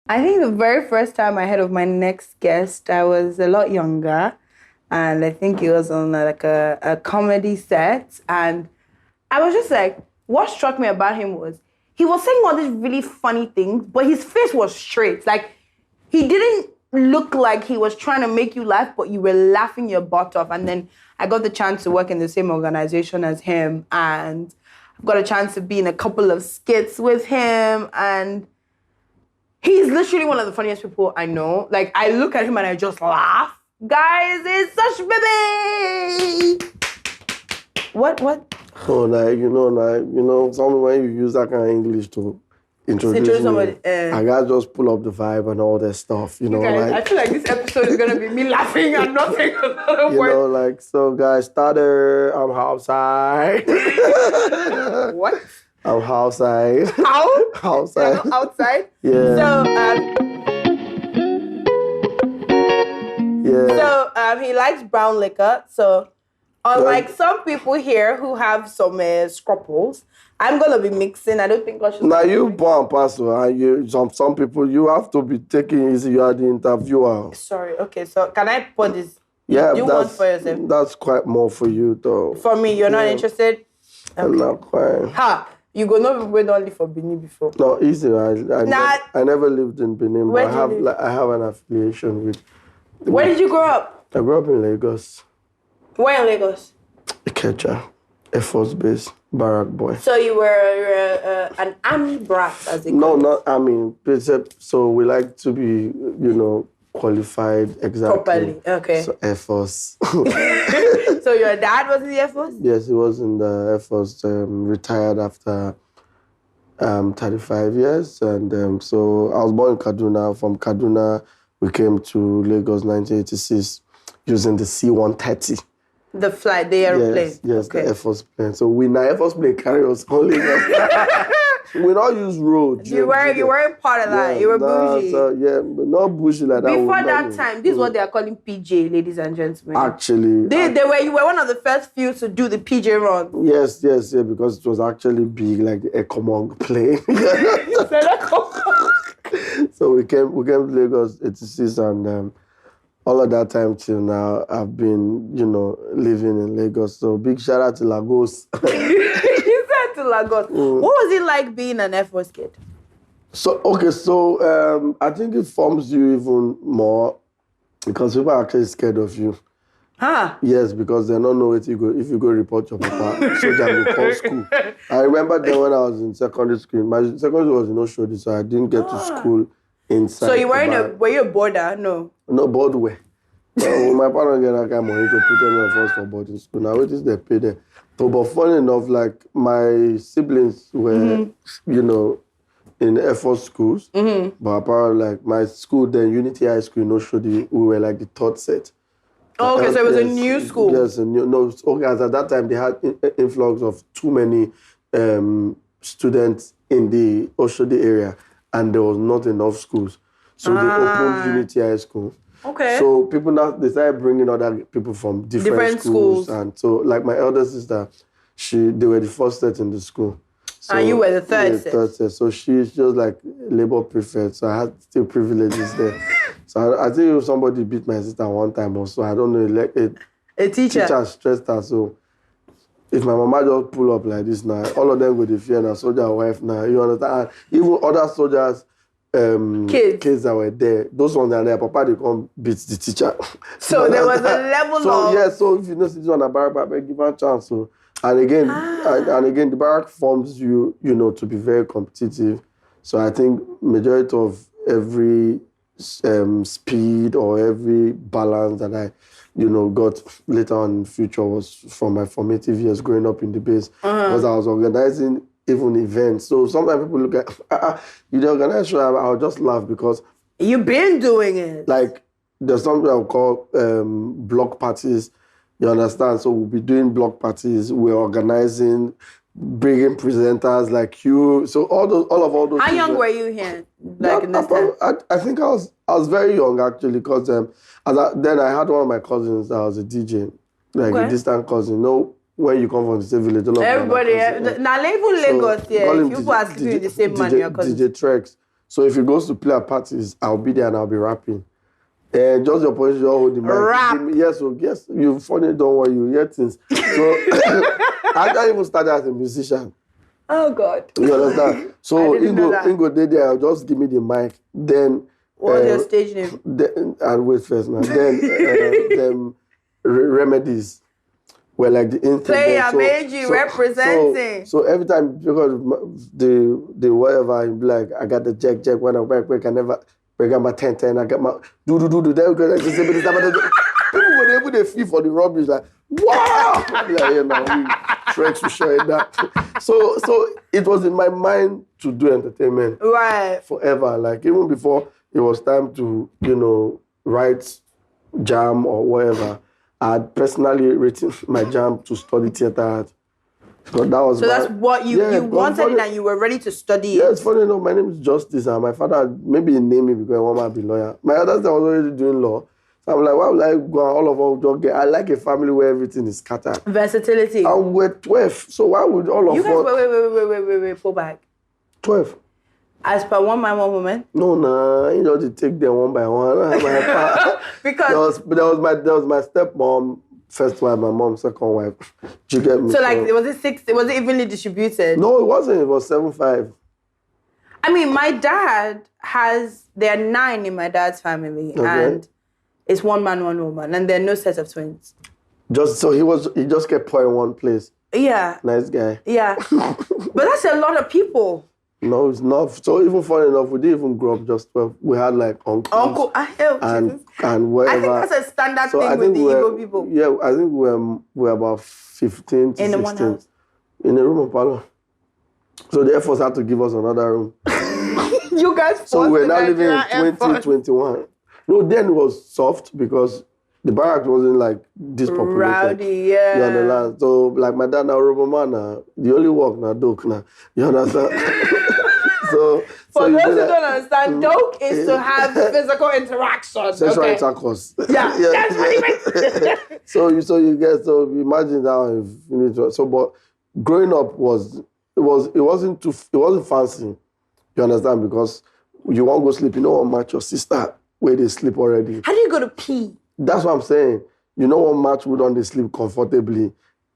I think the very first time I heard of my next guest, I was a lot younger. And I think it was on like a comedy set. And I was just like, what struck me about him was he was saying all these really funny things, but his face was straight. Like, he didn't look like he was trying to make you laugh, but you were laughing your butt off. And then I got the chance to work in the same organization as him. And I've got a chance to be in a couple of skits with him. And he's literally one of the funniest people I know. Like, I look at him and I just laugh. Guys, it's Ushbebe! What? Oh, something when you use that kind of English to introduce somebody, I gotta just pull up the vibe and all that stuff, Guys, I feel like this episode is gonna be me laughing and not saying a lot of words. So guys, starter, I'm outside. What? I'm outside. How? Outside. Outside? Yeah. So, he likes brown liquor. So, unlike some people here who have some scruples, I'm gonna be mixing. I don't think I should. Now you born pastor, and some people you have to be taking easy. You are the interviewer. Sorry. Okay. So, can I put this? Yeah, you want for yourself? That's quite more for you, though. For me, you're not interested. Okay. I'm not quite. Ha! You go no people don't live for Benin before. No, easy. I never lived in Benin, but I have an affiliation with. Where did you grow up? I grew up in Lagos. Where in Lagos? Ikechi, Air Force Base, barrack boy. So you were an army brat, as they call it? No, not army. So we like to be, qualified exactly. Properly, okay. So Air Force. So your dad was in the Air Force? Yes, he was in the Air Force. Retired after 35 years, and so I was born in Kaduna. From Kaduna, we came to Lagos 1986 using the C-130. The airplane. Yes, okay. The Air Force plane. So we Air Force plane carry us on Lagos. We don't use roads. You weren't part of that. You were bougie. But not bougie like that. Before that time, this is what they are calling PJ, ladies and gentlemen. Actually, you were one of the first few to do the PJ run. Yes, because it was actually big, like the Ekomong plane. So we came to Lagos 86, and all of that time till now, I've been, living in Lagos. So big shout out to Lagos. You said to Lagos. What was it like being an Air Force kid? So I think it forms you even more because people are actually scared of you. Huh? Yes, because they don't know where to go. If you go report your papa, soldier will call school. I remember then when I was in secondary school. My secondary school was in Oshodi, so I didn't get to school inside. So you were you a boarder? No. No, board way. My parents get that kind of money to put any of us for boarding school. Now, what is they pay there? So, but funny enough, like my siblings were, in Air Force schools. Mm-hmm. But apparently, like my school then, Unity High School in Oshodi, we were like the third set. Oh, okay, so it was a new school. Yes, as at that time they had influx of too many students in the Oshodi area, and there was not enough schools. So they opened Unity High School. Okay. So people now, they started bringing other people from different schools. And so, like my elder sister, they were the first set in the school. So, and you were the third set. So she's just like labor prefect. So I had still privileges there. So I think if somebody beat my sister one time or so, I don't know, like a teacher stressed her. So if my mama just pull up like this now, all of them go to fear now, soldier wife now, you understand? And even other soldiers, kids that were there, those ones that are there, papa, they come beat the teacher. So there was a level of... Yeah, so if you know sit on a barrack, give her a chance. So, and again, the barrack forms you, to be very competitive. So I think majority of every speed or every balance that I, got later on in the future was from my formative years growing up in the base. Because I was organizing even events. So sometimes people look at, you the organize show, I'll just laugh because... You've been doing it. Like, there's something I'll call block parties. You understand? So we'll be doing block parties. We're organizing, bringing presenters like you. So all those. How young were you here? Like in this time? I think I was very young actually, because then I had one of my cousins that was a DJ, like a distant cousin. When you come from the same village, everybody, now even Lagos, if people are sleeping with the same man, your cousin. DJ Trex. So if he goes to play at parties, I'll be there and I'll be rapping. And just your position, hold the mic. Rap. Yes, you funny, don't worry, you hear things. So I even started as a musician. Oh God. You understand? So Ingo did there, just give me the mic. Then what was your stage name? And wait first now. Then Remedies were like the intern. Player made you representing. So every time, because the whatever, I'm like, I got the jack when I work, I never. I got my 10, I got my do. People were able to feel for the rubbish, like, wow! We Shrek to show it that. So it was in my mind to do entertainment. Right. Forever. Like, even before it was time to, write jam or whatever, I had personally written my jam to study theater art. So that's what you wanted it and you were ready to study it. Yeah, it's funny enough, my name is Justice and my father maybe he named me because I want to be a lawyer. My other son was already doing law. So I'm like, why would I go and all of us don't get? I like a family where everything is scattered. Versatility. And we're 12. So why would all of us... Wait, pull back. 12. As per one man, one woman? No, you know, to take them one by one. Because... There was my stepmom, first wife, my mom, second wife. Do you get me? So like, was it evenly distributed? No, it wasn't. It was 7-5. I mean, my dad there are 9 in my dad's family. Okay. And it's one man, one woman. And there are no sets of twins. He just kept pouring one place. Yeah. Nice guy. Yeah. But that's a lot of people. No, it's not. So even funny enough, we didn't even grow up just 12. We had like uncles. And whatever. I think that's a standard thing with the Igbo people. Yeah, I think we're about 15 to 16. In the one house? In the room of Palo. So the Air Force had to give us another room. You guys So we're now living in 2021. No, then it was soft because the barrack wasn't like this populated. Rowdy, yeah. You understand? So like my dad now, Robomana, the only work now, doke now. You understand? For those who don't understand, doke is to have physical interaction. Sexual intercourse. Yeah, that's what he meant. So imagine now if you need to. So, but growing up it wasn't fancy. You understand? Because you won't go sleep. You know what match your sister where they sleep already. How do you go to pee? That's what I'm saying. You know what match would on they sleep comfortably.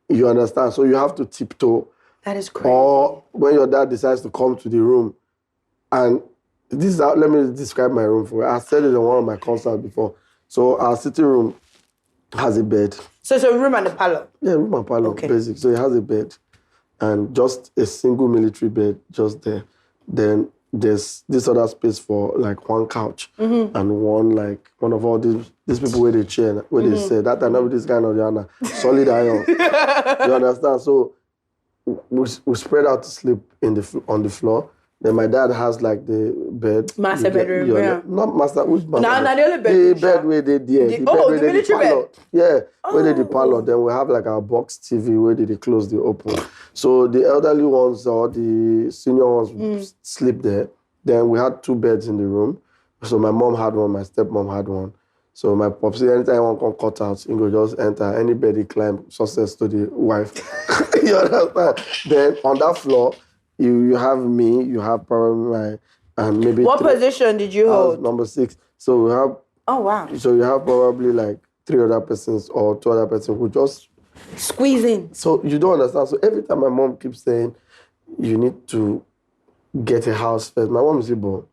You understand? So you have to tiptoe. That is crazy. Or when your dad decides to come to the room, and let me describe my room for you. I said it in one of my concerts before. So our sitting room has a bed. So it's a room and a parlor? Yeah, room and parlor, basic. So it has a bed and just a single military bed just there. Then there's this other space for like one couch and one of all these people where they chair, where they say that I know this kind of Yana, solid iron. You understand? So we spread out to sleep on the floor. Then my dad has like the bed. Master bedroom, yeah. Not master, which master? No, the only bedroom. The bed where they did. The military bed? Yeah, where they the parlor. Then we have like our box TV where they close the open. So the elderly ones or the senior ones sleep there. Then we had 2 beds in the room. So my mom had one, my stepmom had one. So my pops, anytime one can cut out, he go just enter. Any bed he climb, success to the wife. You understand? Then on that floor, you have me, you have probably and maybe... What position did you hold? Number 6. So we have... Oh, wow. So you have probably like 3 other persons or 2 other persons who just... Squeeze in. So you don't understand. So every time my mom keeps saying, you need to get a house first. My mom is Igbo.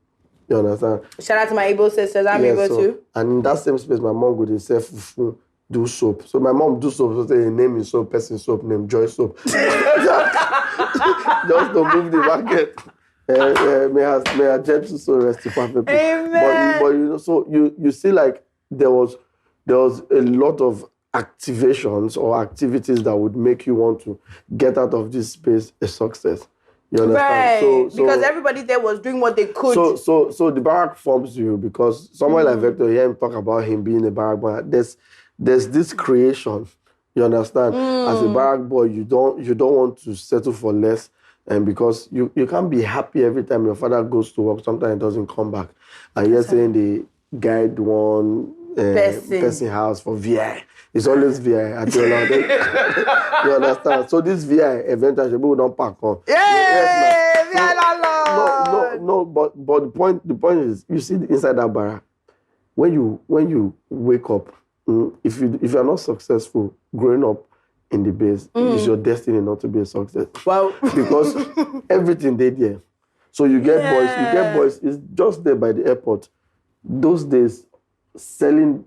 You understand? Shout out to my Igbo sisters. I'm Igbo too. And in that same space, my mom would say, fufu, do soap. So my mom do soap. So say, name is soap, person soap, name Joy soap. Just to move the market. May I gentle soul rest in perfect peace. Amen. But you know, so you see, like there was a lot of activations or activities that would make you want to get out of this space a success. You understand? Right. So, because everybody there was doing what they could. So the barrack forms you because somewhere like Vector, hear him talk about him being a barrack boy. There's this creation. You understand? As a barrack boy, you don't want to settle for less, and because you can't be happy every time your father goes to work. Sometimes he doesn't come back, and you're saying they guide one person house for VI. It's always VI. You understand? So this VI eventually people don't pack on. Yay! VI landlord. God. no. But the point is, you see inside that barrack, when you wake up, if you are not successful growing up in the base, it's your destiny not to be a success. Wow. Because everything they there. So you get boys. It's just there by the airport. Those days, selling.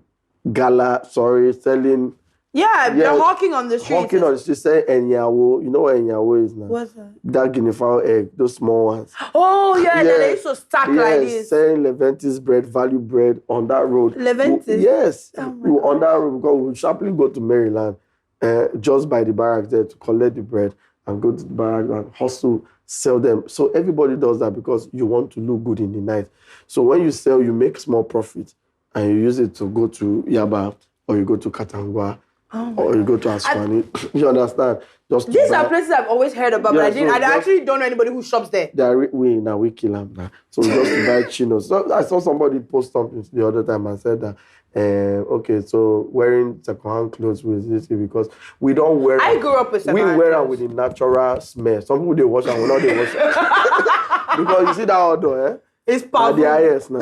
Yeah, they're hawking on the street. Hawking on the street, saying enyawo. You know what enyawo is now? What's that? That guinea fowl egg, those small ones. Oh, yeah, they used to stack like this. Selling Leventis bread, value bread on that road. Leventis? Yes. Oh On that road, because we sharply go to Maryland, just by the barracks there to collect the bread and go to the barracks and hustle, sell them. So everybody does that because you want to look good in the night. So when you sell, you make small profit and you use it to go to Yaba or you go to Katangwa. Or you go to Aswani. You understand? These are places I've always heard about, but I actually don't know anybody who shops there. We kill them now. So we just buy chinos. So I saw somebody post something the other time and said that, okay, so wearing second-hand clothes with this because we don't wear. I grew up with second-hand We wear clothes. them with the natural smell. Some people they wash and we not they wash. Because you see that outdoor, It's powerful. The IS now.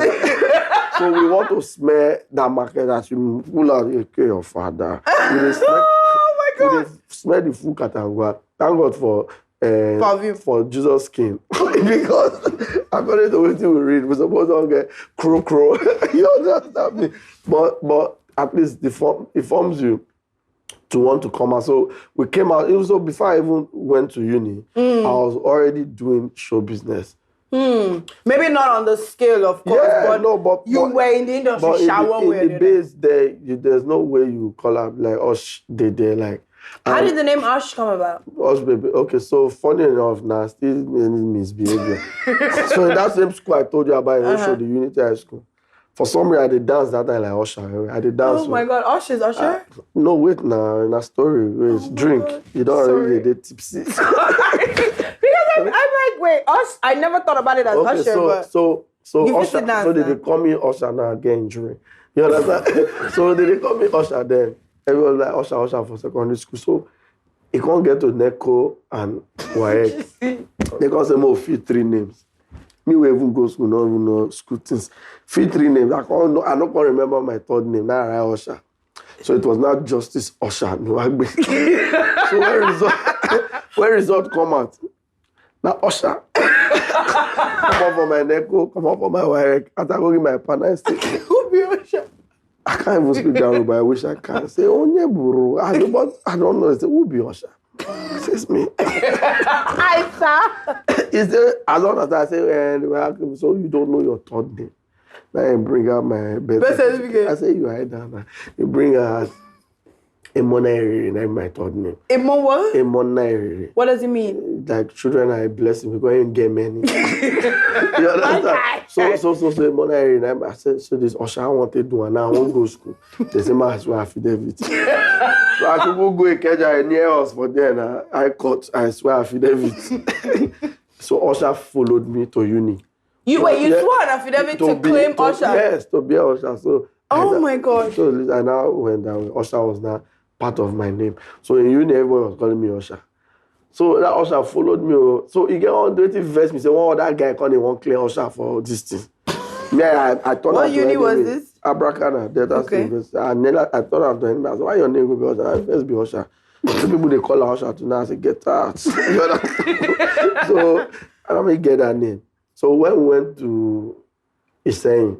So we want to smell that market that you pull out your father. Oh my God! Smell the full Katangwa. Thank God for perfume for Jesus' skin. Because according to what we read, we're supposed to get crow. You understand me? But at least it forms you to want to come out. So we came out. It was so before I even went to uni, I was already doing show business. Maybe not on the scale, of course, but you were in the industry. In the base, there's no way you call up like Ush. Like. How did the name Ush come about? Ushbebe. Okay, so funny enough, now still misbehavior. So in that same school I told you about, the Unity High School. For some reason, I did dance that time like Usher. I did dance. Oh my God, Ush is Usher? No, wait now. In a story, wait, drink. God. You don't already get tipsy. Because I'm like, wait, Ush. I never thought about it as Usher, but so Usher. So they call me Usher now again, drink. You understand? So they call me Usher then. Everyone like Usher for secondary school. So he can't get to Neko and Waek. They can't say more fit 3 names. Me we even go school, not even know school things. Fit 3 names. I don't remember my 3rd name. Now I Usher. So it was not Justice Usher. No, so when result come out, now Usher. Come up for my Neko, come up for my Waek. After I go give my partner and say, who be Usher? I can't even speak Yoruba, but I wish I can. Say, Onye Buru. I don't know. I say, who be Usher? It's me. Is there, as long as I say, so you don't know your 3rd name. Now I bring out my birth certificate. I say, you hide down. You bring out Emonere, that's my 3rd name. Emon what? Emonere. What does it mean? Like children are a blessing because you don't get many. You understand? So Emonere. I said, so this Usher I want to do and now I won't go to school. They say, I swear affidavits. So I could go Ikechi near us, but then I swear affidavits. So Usher followed me to uni. You swore an affidavit to claim Usher? Yes, to be Usher. So my God. So I now went down. Usher was now part of my name. So in uni, everyone was calling me Usher. So that Usher followed me. So he get on dirty verse me say, "Oh, that guy can't even claim Usher for this thing." Yeah, I thought. What uni was this? Abracana, Delta University. And then I thought I was doing that. So why your name will be Usher? First be Usher. Some people they call her Usher to now say get out. You know? So I don't get that name. So when we went to Ikechi,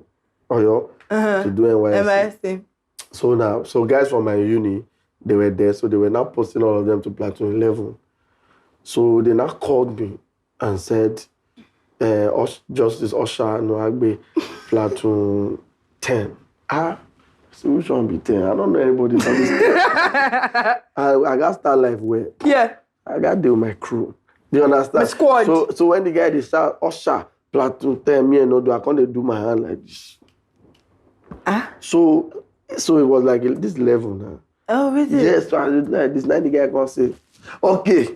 Oyo, to do NYSC. So guys from my uni, they were there. So they were now posting all of them to Platoon 11. So they now called me and said, Justice Usher Noagbe, Platoon 10. So which one be 10? I don't know anybody from this. I got start life where? Yeah. I got deal with my crew. Do you understand? My squad. So when the guy they shout Usher, Platoon 10, me and Odo, I can't do my hand like this. So it was like this level now. Oh, really? Yes, so like this night the guy can say, okay,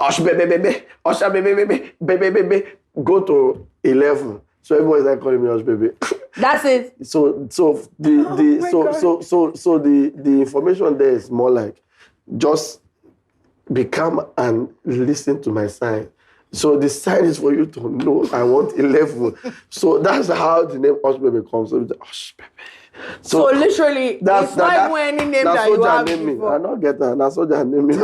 Ushbebe, Ushbebe, go to 11. So everybody's like calling me Ushbebe. That's it. So the information there is more like just be calm and listen to my sign. So the sign is for you to know I want 11. So that's how the name Ushbebe comes. So it's Ushbebe. So literally, it's not even any name that you have before. I don't get that. That's what they name me.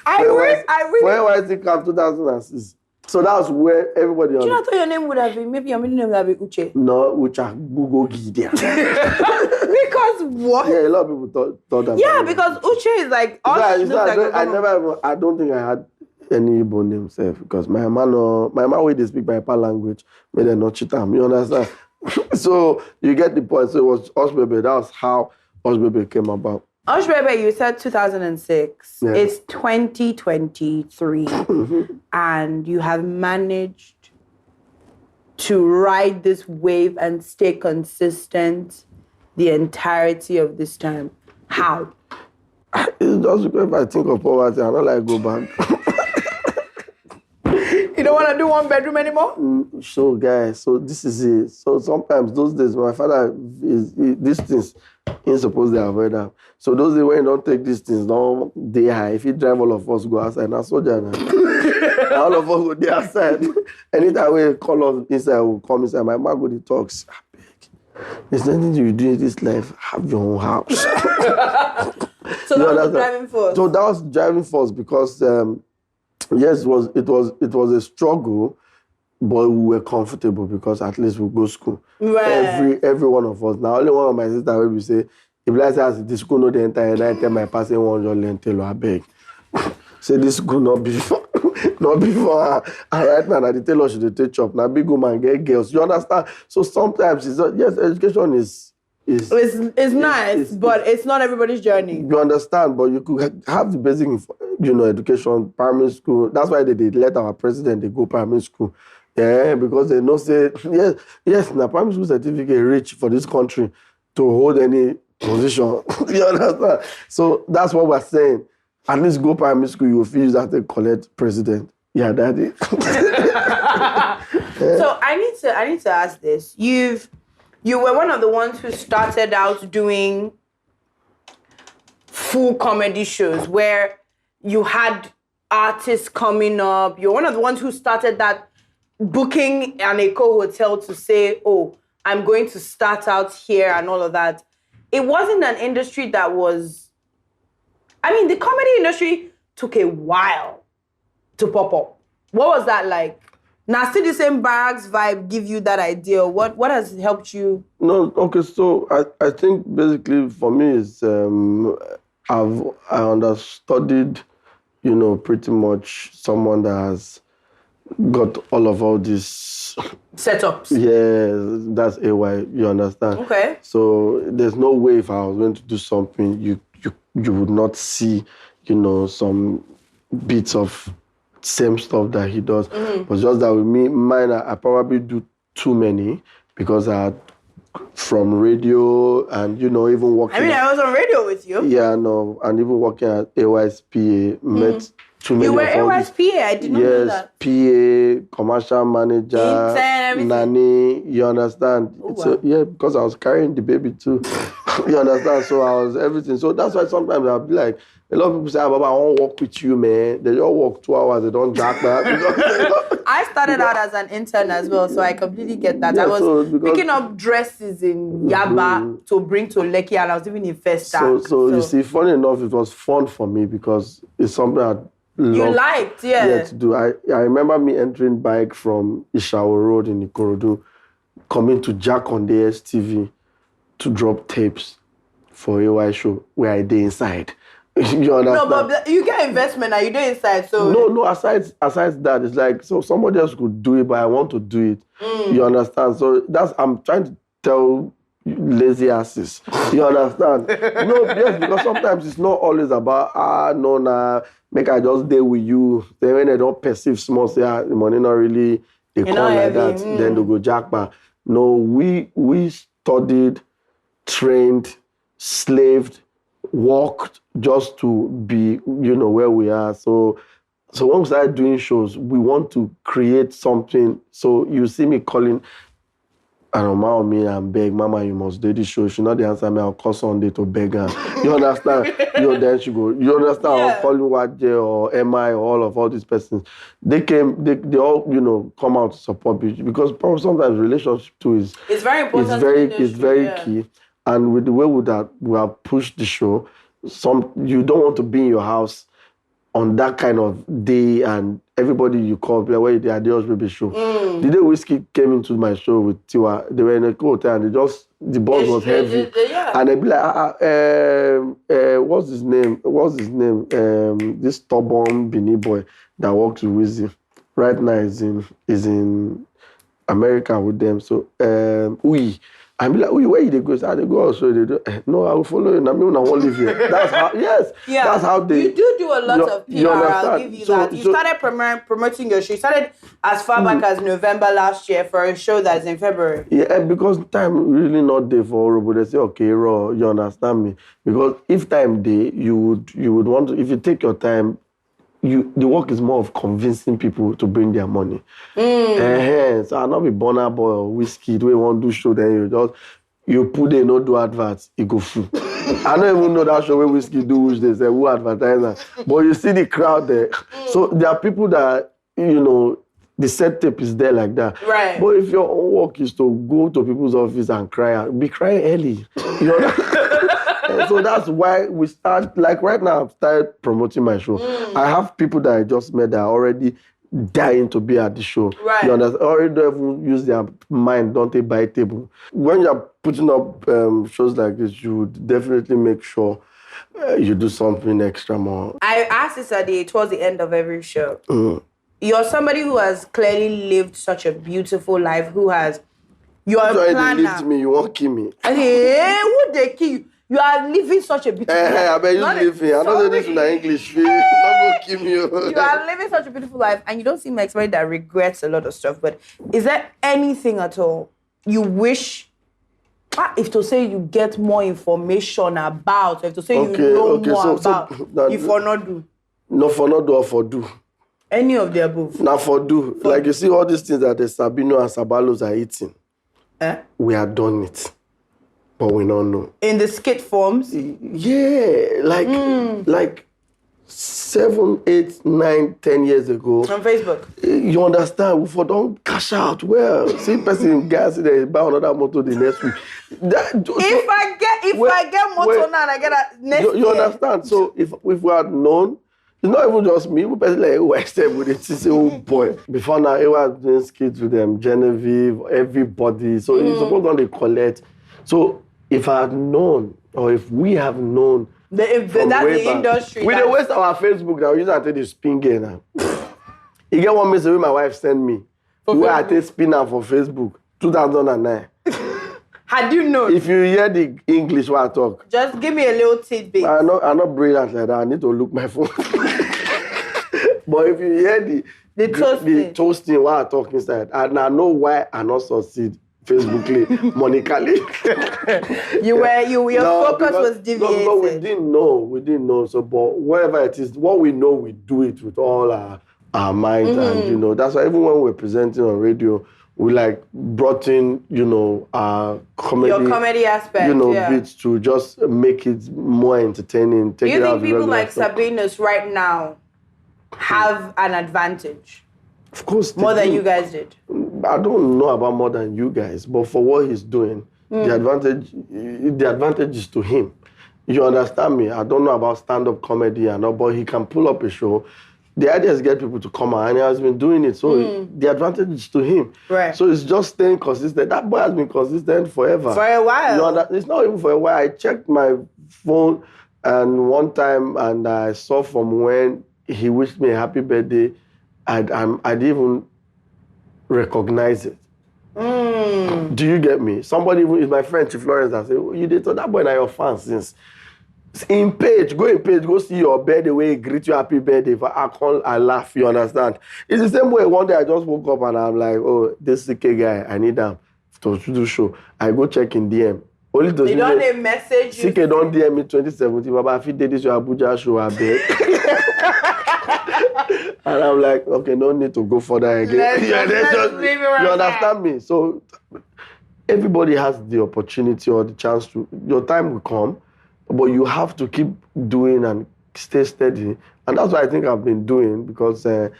I really. For NYSC Camp 2006. So that was where everybody... Do you not thought your name would have been... Maybe your middle name would have been Uche? No, Ucha Google Gideon. Because what? Yeah, a lot of people thought that. Yeah, because Uche is like... I don't think I had any Igbo name self because my man way they speak my pa language made them not cheat them. You understand? So you get the point. So it was Ushbebe. That was how Ushbebe came about. Ushbebe, you said 2006. Yeah. It's 2023. And you have managed to ride this wave and stay consistent the entirety of this time. How? It's just because if I think of poverty, I don't like go back. You don't want to do one bedroom anymore? So, guys, so this is it. So sometimes those days, my father these things, he's supposed to avoid them. So those days when you don't take these things, don't they high. If you drive all of us go outside, now soldier now. All of us go there outside. Anytime we call us inside, we'll come inside. My mom go to talks. There's nothing you do in this life. Have your own house. So that was driving force. So that was driving force because yes, it was a struggle, but we were comfortable because at least we go to school. Right. Every one of us. Now only one of my sisters will be say, if I say the school no the entire night, tell my passing 100 tell I beg. Say this school not before. Not before. And right now, the tailor should take chop. Now big woman get girls. You understand? So sometimes it's not, yes, education is nice, but it's not everybody's journey. You understand, but you could have the basic, education, primary school. That's why they let our president they go primary school. Yeah, because they know say yes, now primary school certificate rich for this country to hold any position. You understand? So that's what we're saying. At least go primary school, you will feel that they collect president. Yeah, daddy. So I need to ask this. You were one of the ones who started out doing full comedy shows where you had artists coming up. You're one of the ones who started that booking an Eco hotel to say, oh, I'm going to start out here and all of that. It wasn't an industry that was... I mean, the comedy industry took a while to pop up. What was that like? Now, still the same barracks vibe give you that idea. What has helped you? No, okay. So I think basically for me is I understudied, pretty much someone that has got all these setups. Yeah, that's AY. You understand? Okay. So there's no way if I was going to do something, you would not see, some bits of same stuff that he does. Mm-hmm. But just that with me, mine, I probably do too many because I had from radio and, even working... I was on radio with you. Yeah, no, and even working at AYSPA, met too many. You were AYSPA? I did not know that. Yes, PA, commercial manager, intern, nanny, you understand? Oh, wow. So, yeah, because I was carrying the baby too. You understand? So I was everything. So that's why sometimes I'll be like, a lot of people say, Baba, I won't work with you, man. They just work 2 hours, they don't jack that. I started out as an intern as well, so I completely get that. Yeah, I was picking up dresses in Yaba to bring to Lekki, and I was even in Festa. So you see, funny enough, it was fun for me because it's something I you liked, yeah. To do. I remember me entering bike from Ishawo Road in Ikorodu, coming to Jack on the STV to drop tapes for AY show where I did inside. You understand? No, but you get investment and you do inside, so... No, aside that, it's like, so somebody else could do it, but I want to do it. You understand? So I'm trying to tell lazy asses. You understand? No, yes, because sometimes it's not always about, make I just deal with you. Then when they don't perceive small, say, the money not really, they come like that, then they go jackpot. No, we studied, trained, slaved, worked just to be, where we are. So when we started doing shows, we want to create something. So you see me calling, And on me and beg, Mama, you must do this show. She not the answer me, I'll call Sunday to beg her. You understand? Then she go, you understand? I'll call you Wadje or MI or all these persons. They all, come out to support me. Because probably sometimes relationship too is... It's very important. It's very key. And with the way we have pushed the show, you don't want to be in your house on that kind of day and everybody you call, like, where they are the Ushbebe show. The day Whiskey came into my show with Tiwa, they were in a hotel and the bus was heavy. And they'd be like, what's his name? This stubborn Benin boy that works with Wizzy. Right now is in America with them. So, Uyi. I be like, where you go? So they go also. They do. No, I will follow you. I won't leave here. That's how. Yes. Yeah. That's how they. You do a lot of PR. I'll give you that. You started promoting your show. You started as far back as November last year for a show that's in February. Yeah, because time really not there for horrible. They say, okay, Raw, you understand me? Because if time day, you would want to. If you take your time. The work is more of convincing people to bring their money. So I'll not be Burna Boy or Whiskey. Do you want to do show? Then you put there, no do adverts, it go full. I don't even know that show where Whiskey do, which they say who advertiser. But you see the crowd there. So there are people that the set tape is there like that. Right. But if your own work is to go to people's office and cry, be crying early. So that's why we start, like right now, I've started promoting my show. I have people that I just met that are already dying to be at the show. Right. You understand? Already don't even use their mind, don't they buy table. When you're putting up shows like this, you would definitely make sure you do something extra more. I asked this towards the end of every show. You're somebody who has clearly lived such a beautiful life, you're a planner. You lived me, you won't kill me. Hey, who they kill you? You are living such a beautiful life. I bet you live me. I don't say this in English. Not gonna kill me. You are living such a beautiful life, and you don't seem like somebody that regrets a lot of stuff. But is there anything at all you wish, if to say you get more information about, if to say you know more about, you for not do? No, for not do or for do. Any of the above. Now for do. Like you see all these things that the Sabino and Sabalos are eating. We have done it. But we don't know. In the skit forms? Yeah, like 7, 8, 9, 10 years ago. On Facebook? You understand? We don't cash out. Well, see person guys they buy another motor the next week. If I get motor now and I get a next year. You understand? So if we had known, it's not even just me. We person like I step with it. Say, oh boy. Before now, I was doing skits with them, Genevieve, everybody. So it's supposed on they collect. So if I had known, or if we have known, that's the industry. We don't waste our Facebook now. We use that to the spin game now. You get one message my wife sent me. Where I take spinner for Facebook, 2009. Had you known? If you hear the English while I talk. Just give me a little tidbit. I'm not brilliant like that. I need to look my phone. But if you hear the toasting while I talk inside, and I know why I not succeed. Facebookly, monetarily. Your focus was deviated. No, we didn't know. So, but whatever it is, what we know, we do it with all our minds, and that's why even when we're presenting on radio, we brought in, our comedy. Your comedy aspect, bits to just make it more entertaining. Do you think people like Sabinus right now have an advantage? Of course, more than you guys did. I don't know about more than you guys, but for what he's doing, the advantage is to him. You understand me? I don't know about stand-up comedy and all, but he can pull up a show. The idea is get people to come out, and he has been doing it. So the advantage is to him. Right. So it's just staying consistent. That boy has been consistent forever. For a while. It's not even for a while. I checked my phone and one time, and I saw from when he wished me a happy birthday, I didn't even recognize it. Do you get me? Somebody, is my friend Chief Lawrence, that say, you did tell that boy now your fan since. Go in page, go see your birthday where he greet you happy birthday. If I call, I laugh, you understand? It's the same way. One day I just woke up and I'm like, oh, this CK guy, I need him to do show. I go check in DM. Only to you don't need message you. CK don't DM me 2017, but I did this your Abuja show, I bet. And I'm like, okay, no need to go further again. Let's leave it right you understand me? So everybody has the opportunity or the chance to, your time will come, but you have to keep doing and stay steady. And that's what I think I've been doing, because I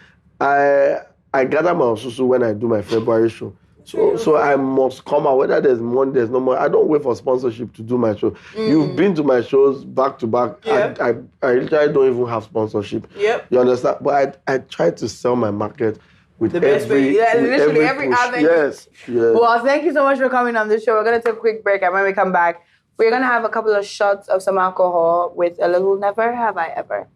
gather my osusu when I do my February show. So I must come out, whether there's money, there's no money. I don't wait for sponsorship to do my show. You've been to my shows back to back. Yep. I literally don't even have sponsorship. Yep. You understand? But I try to sell my market with The best way. Literally every push. avenue. Yes. Well, thank you so much for coming on the show. We're going to take a quick break, and when we come back, we're going to have a couple of shots of some alcohol with a little Never Have I Ever.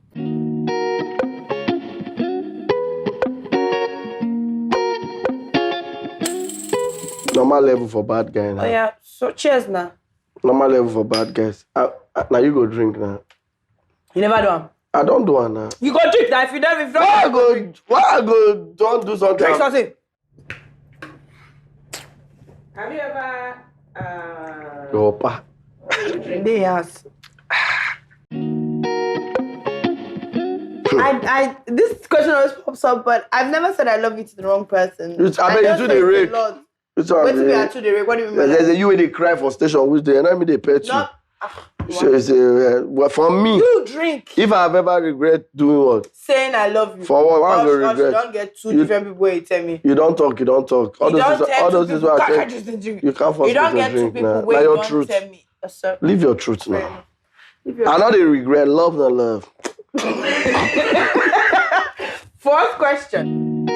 Normal level for bad guy now. Oh, yeah. So, cheers now. Normal level for bad guys. Now you go drink now. You never done. I don't do it now. You go drink now. If you don't, Why I go don't do something? drink something. Have you ever... Your pa. Yes. This question always pops up, but I've never said I love you to the wrong person. I bet you do the rape. Wait till we are to the rape. What do you mean? There's a you when they cry for station, which they and they pet you. Not. So it's well, for me, You drink. if I've ever regret doing what? Saying I love you. For what? Why Or go you regret? don't get two different people where you tell me. You don't talk. All those is what I tell you. You can't force You don't me to get two drink people now. where Like you your don't truth. tell me. Sir. Live your truth now. Live your I know they regret. Love not love. Fourth question.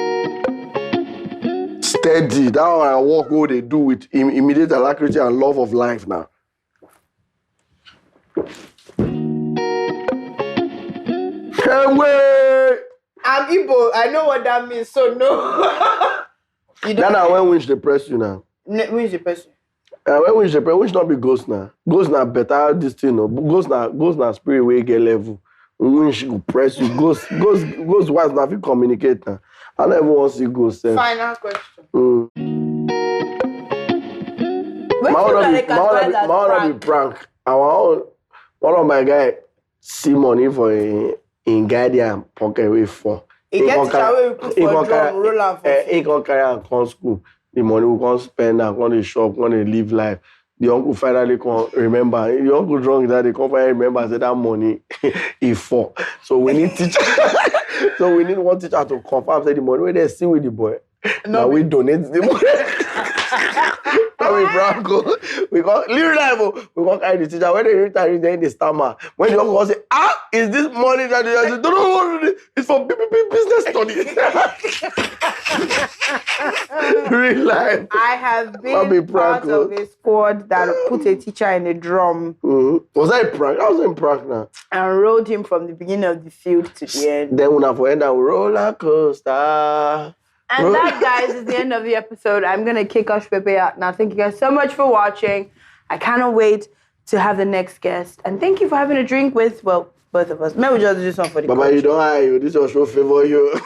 Steady. That one I walk what they do with immediate alacrity and love of life now. Hey, I'm Igbo. I know what that means, so no. You don't. now when winch they press you now. Who is the person? When winch they press, winch not be ghost now. Ghost now better this thing. No. Ghost now spirit way get level. Winch go press you. Ghost wise now if you communicate now. I don't even want to see ghost. Final question. My be prank. One of my guy see money for in guardian pocket way for. He gets it away with for drum, roll out for he can carry and come school. The money we can spend and come to shop, come to live life. The uncle finally come remember. The uncle drunk that they come finally remember say that money is for. So we need teacher. So we need one teacher to confirm say the money where they see with the boy. Now we donate the money. We Branco. We got live life. We got carry the teacher. When they return, then they stammer. When the uncle say, is this money that they say, no, it's for business study. Real life. I have been part of a squad that put a teacher in a drum. Mm-hmm. Was that a prank? I was in prank now. And rode him from the beginning of the field to the end. Then when I end up roller coaster. And that, guys, is the end of the episode. I'm going to kick Ushbebe out now. Thank you guys so much for watching. I cannot wait to have the next guest. And thank you for having a drink with, well, both of us. Maybe we'll just do something for the Baba, you don't hide. This is your show favor you.